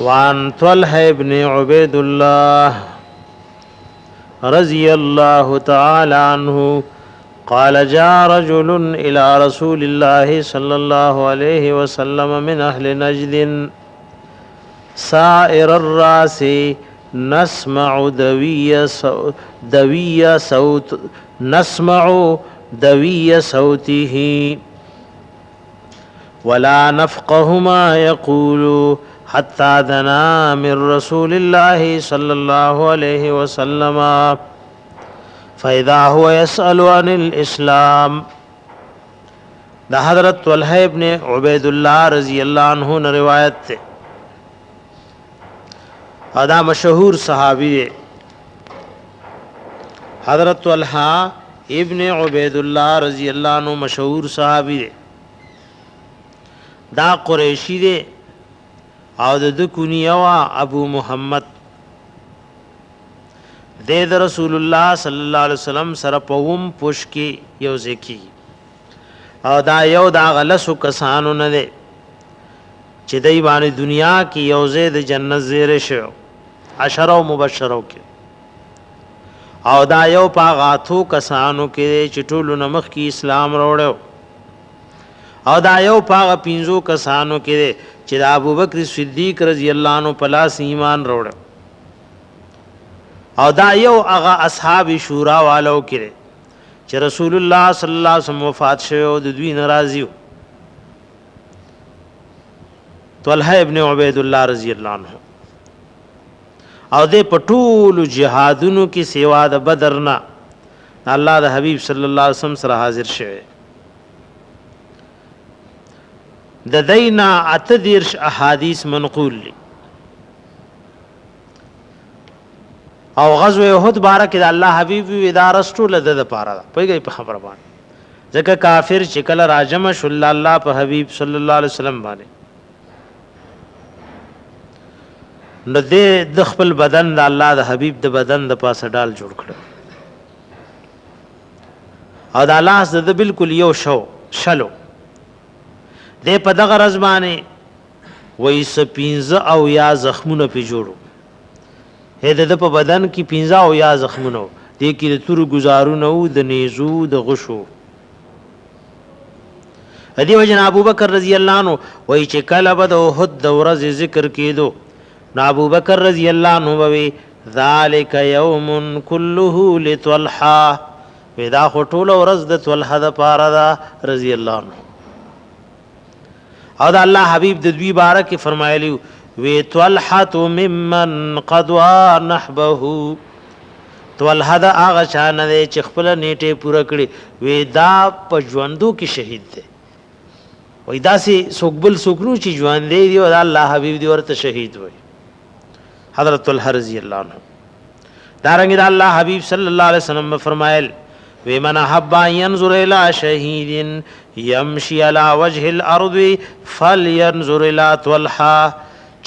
وعن طلحة ابن عبيد الله رضي الله تعالى عنه قال جاء رجل إلى رسول الله صلى الله عليه وسلم من أهل نجد سائر الراس نسمع دوي صوته ولا نفقه ما يقول حتى دنا من رسول الله صلى الله عليه وسلم فإذا هو يسأل عن الإسلام. دا حضرت طلحہ ابن عبید اللہ رضی اللہ عنہ نے روایت تے ادا مشہور صحابی دے. حضرت طلحہ ابن عبید اللہ رضی اللہ عنہ مشہور صحابی دے. دا قریشی دے او د کنیه وا ابو محمد د رسول الله صلی الله علیه وسلم سره پوم پوش کې یو ځکی او دا یو دا غلسو کسانو نه دي چې دای باندې دنیا کې یو زید جنت زیره شو عشره مبشرو کې او دا یو پاغاتو کسانو کې چې ټول نمخ کې اسلام وروړو او دا یو پاغ پینزو کسانو کې چې د ابوبکر صدیق رضی الله عنه په لاس ایمان وروړو او دا یو هغه اصحاب شورا والو کې چې رسول الله صلی الله علیه وسلم وفات شوه د دوی ناراضیو. طلحه ابن عبید الله رضی الله عنه او د پټول جهادونو کې سیوا د بدر نه الله د حبیب صلی الله علیه وسلم سره حاضر شوه. د دینا اتدیرش احادیث منقول لی او غزوه احد بارک د الله حبیب ادارستو لده د پاره پېږي په خبره باندې ځکه کافر چې کله راجم شل الله په حبیب صلی الله علیه وسلم باندې نو د خپل بدن د الله د حبیب د بدن د پاسه ډال جوړ کړ او د الله د بالکل یو شلو د په دغه رزمانه وې سپینځه او یا زخمونه پی جوړو هدا د په بدن کې پینځه او یا زخمونه دي کې د تور گزارونه او د نيزو د غشو. ادي وجن ابوبکر رضی الله عنه وای چې کله به د احد د ورځ ذکر کېدو نو ابوبکر رضی الله عنه وی ذالک یوم كله لطلحه ودا خټول ورځ د طلحه د پاره دا رضی الله عنه او د الله حبیب د دوی بارک فرمایلی وی طلحه ممن قضوا نحبه طلحه دا هغه شان دی چې خپل نیټه پوره کړي وی دا په ژوندو کې شهید دی وی دا سي سوګبل سوګنو چې ژوند دی او د الله حبیب دی ورته شهید وي. حضرت طلحه رضی الله عنه دارنګ د الله حبیب صلی الله علیه وسلم فرمایل وی من حب ينظر الى شهید يمشي على وجه الارض فلينظر الى طلحه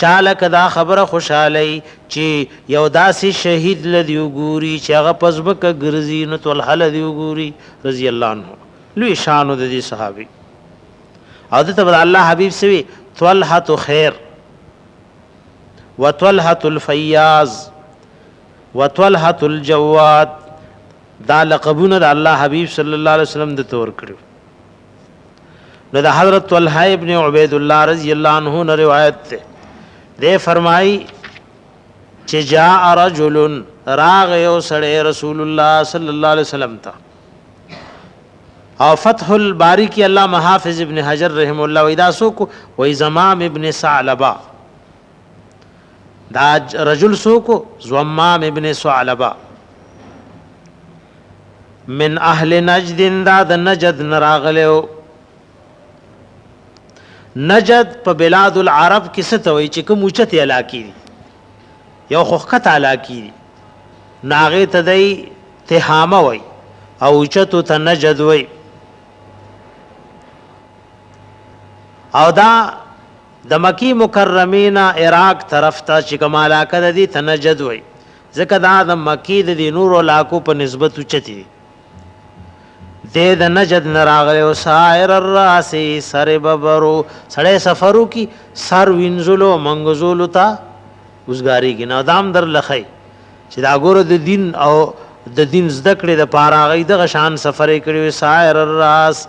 چالک دا خبره خوشالي چې یو داسې شهید لدی وګوري چې هغه پزبک ګرځي نو طلحه لدی وګوري رضی الله عنه لوی شان د دې صحابي او د الله حبيب سوي طلحه خير وطلحه الفياض وطلحه الجواد دا لقبونه د الله حبيب صلی الله علیه وسلم د تور کړو. نو د حضرت طلحه ابن عبید الله رضی الله عنه نے روایت ته دے فرمائی چې جاء رجل راغ یو سړی رسول الله صلی الله علیه وسلم تا او فتح الباری کی علامہ حافظ ابن حجر رحم الله ودا سوک و زمام ابن ثعلبہ دا رجل سوک زمام ابن ثعلبہ من اهل نجد دا د نجد نراغلو. نجد په بلاد العرب کې څه ته وایي چې کوم اوچت علاقې دي یو خوخت علاقې دي ناغه ته دی تهامه وایي او اوچت ته نجد وایي او دا د مکی مکرمینا عراق طرف ته چې کوم علاقه ده دي تنجد وایي ځکه دا د مکی د نور علاقو په نسبت اوچت دي د نجد نراغله او سائر الراس سر ببرو سړی سفرو کی سر وینزلو منغزولو تا وزګاری کی نو دام در لخی چې دا ګورو د دین او د دین زده کړې د پاره غي د غشان سفر کړي سائر الراس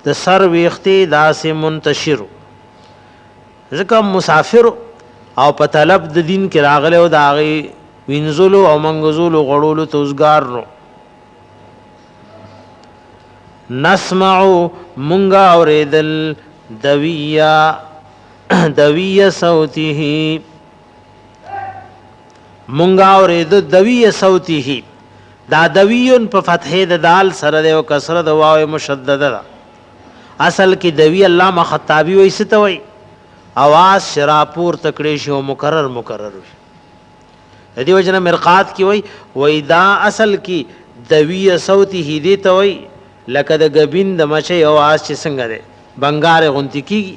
د سر ویختي داسې منتشر ځکه مسافر او په طلب د دین کې راغله او دا غي وینزلو او منغزولو غړولو توزګار نو نسمعو منگا اوریدل دویہ صوته منگا اوریدل دویہ صوته دا دویون په فتحه د دال سره د او کسره د واو مشدده ده اصل کې دوی علامه خطابی وایي ستوي आवाज شراپور تکړې شو مکرر وي د دې وجنه مرقات کې وای دا اصل کې دویہ صوته دی ته وای لکه د غبین د مچي आवाज چې څنګه ده بنگار غونتی کیږي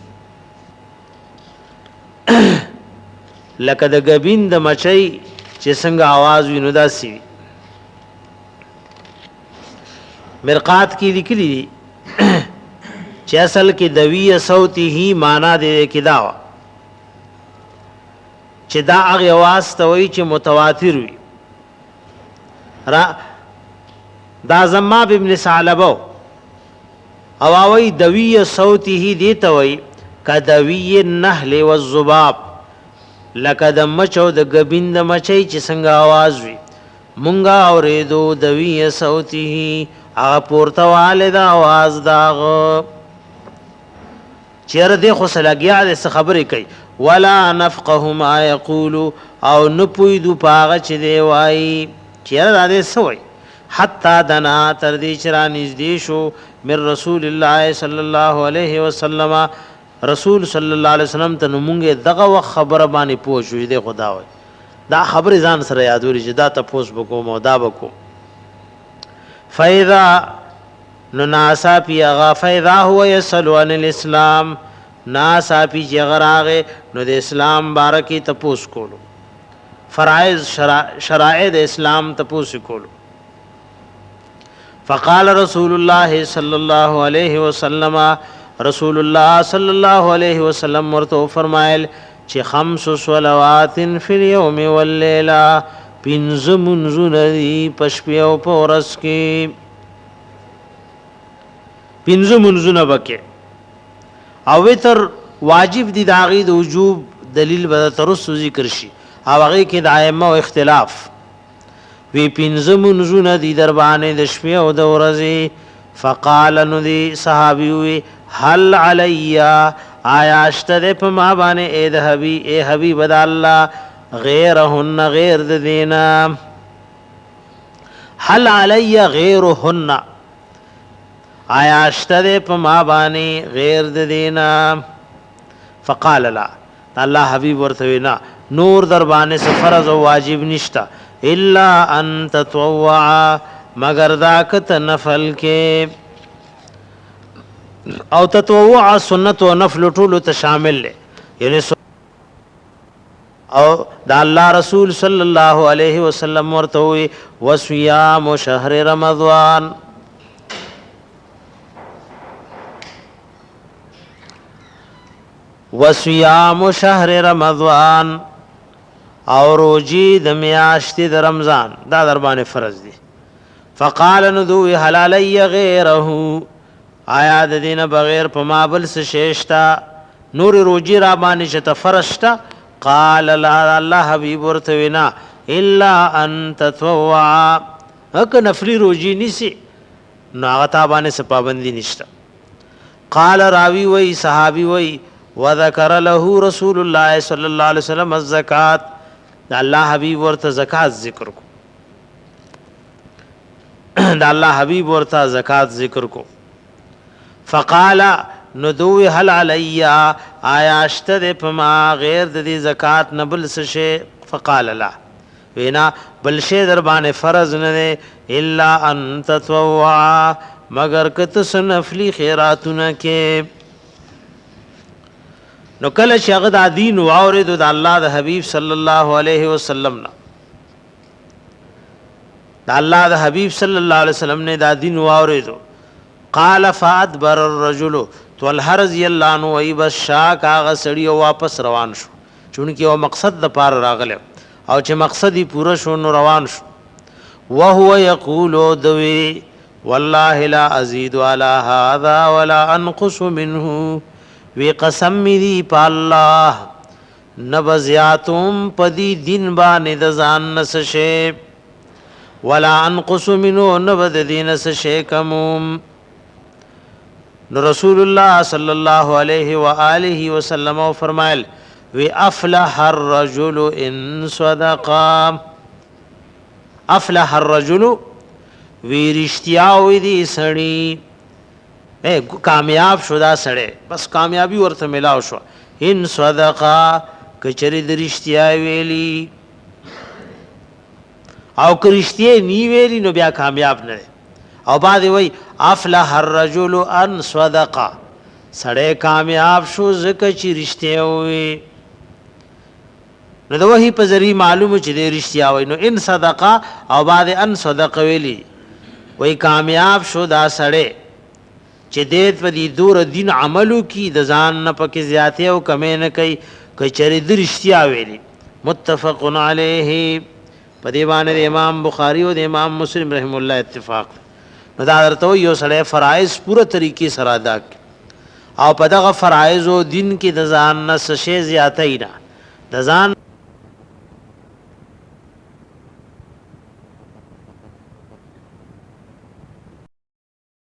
لکه د غبین د مچي چې څنګه आवाज وینو دا سی مرقات کې لیکلي دي چې اصل کې دویہ صوته معنا دې کې دا چې دا هغه आवाज ته وایي چې متواتر وي دا زماب ابن ثعلبه او وی دویہ صوته دی توي کدوی النحل والذباب لکه د مچو د غبین د مچي چې څنګه आवाज وي مونږه اورېدو دویہ صوته هغه پورته والد आवाज داغ چیر دې خو سلاګیا د خبرې کوي ولا نفقه ما يقول او نپویدو پاغه چې دی وای چیر را دې سوي حتا دنا تر دې چر نږدې شو من رسول الله صلی الله علیه وسلم رسول صلی الله علیه وسلم ته مونږه دغه خبره باندې پوښوي دې خدا وای دا خبر ځان سره یادوري چې دا تاسو وکوم او دا وکوم فاذا ناسا پی اغا فاذا هو يسأل عن الاسلام ناسا پی جغراغه نو د اسلام بارکی تپوس کولو فرائض شرائع د اسلام تپوس کولو فقال رسول الله صلی الله علیه وسلم رسول الله صلی الله علیه وسلم ورته فرمایل چې 5 صلوات فی اليوم واللیلہ پنځه منځونه دی پشپې او پورس کې پنځه منځونه وکي او وتر واجب دي داغي د وجوب دلیل به ترسو ذکر شي او هغه کې د ائمه او اختلاف وی پنځه منځونه دي در باندې د شپې او د ورځې فقال نو دی صحابي وی هل علیا آیا اشتره په ما باندې اے حبیب د الله غیرهن غیر د دینا هل علی غیرهن آیا اشتره په ما باندې غیر د دینا فقال لا الله حبیب ورته وینا نور در باندې فرض او واجب نشتا الا ان تطوع مگر دا کت نفل کې او تطوع سنت او نفل ټول ته شامل لے یعنی او دا الله رسول صلی الله علیه وسلم ورته وی وصيام شهر رمضان وصيام شهر رمضان او روجی د میاشتې د رمضان دا در باندې فرض دي فقال ندو حلال غیره آیا د دین بغیر په مابل څه شیشتا نور روجی را باندې شته فرشتا قال لا الله حبیب ورته وینا الا ان تطوع اک نفلی روجی نسی ناغتا باندې څه پابندی نشتا قال راوی وی صحابی وی وذكر له رسول الله صلی الله علیه وسلم الزکات دا الله حبیب ورته زکات ذکر کو دا الله حبیب ورته زکات ذکر کو فقال ندو هل علی آیا اشتد پما غیر د دې زکات نبل سشه فقال لا وینا بل شی در باندې فرض نه الا ان تطوع مگر کت سنفلی خیراتونه کې نو کله چې هغه د دین واورید د الله د حبیب صلی الله علیه وسلم نه د الله د حبیب صلی الله علیه وسلم نه د دین واورید قال فادبر الرجل طلحه رضی الله عنه ای بس شاک هغه سړی واپس روان شو چونکی یو مقصد د پار راغله او چې مقصدی پوره شو نو روان شو وهو یقول دوی والله لا ازيد على هذا ولا انقص منه وی قسم دی په الله نبزیاتم پدی دین باندې د ځان نس شی ولا انقص منه نبد دین نس شی کوم نو رسول الله صلی الله علیه و آله وسلم فرمایل وی افلح الرجل ان صدقا افلح الرجل وی رشتیا وی دی سړی کامیاب شو دا سړی بس کامیابی ورته ملاو شو ان صدقا کچری د رشتیا ویلی او کرشتیا نی ویلی نو بیا کامیاب نه او بعد وی افلح الرجل ان صدقا سړی کامیاب شو زکه چې رشتیا وی نو د وحی په ذری معلومه چې د رشتیا وی نو ان صدقا او بعد ان صدق ویلی وی کامیاب شو دا سړی چې دې په دې دور دین عملو کی د ځان نه پکې زیاته او کمې نه کوي کچری د رشتیا ویلی متفق علیه په دې باندې امام بخاری او د امام مسلم رحم الله اتفاق نو دا درته یو سړی فرایض پوره طریقې سره ادا او په دغه فرایض او دین کې د ځان نه شې زیاته نه د ځان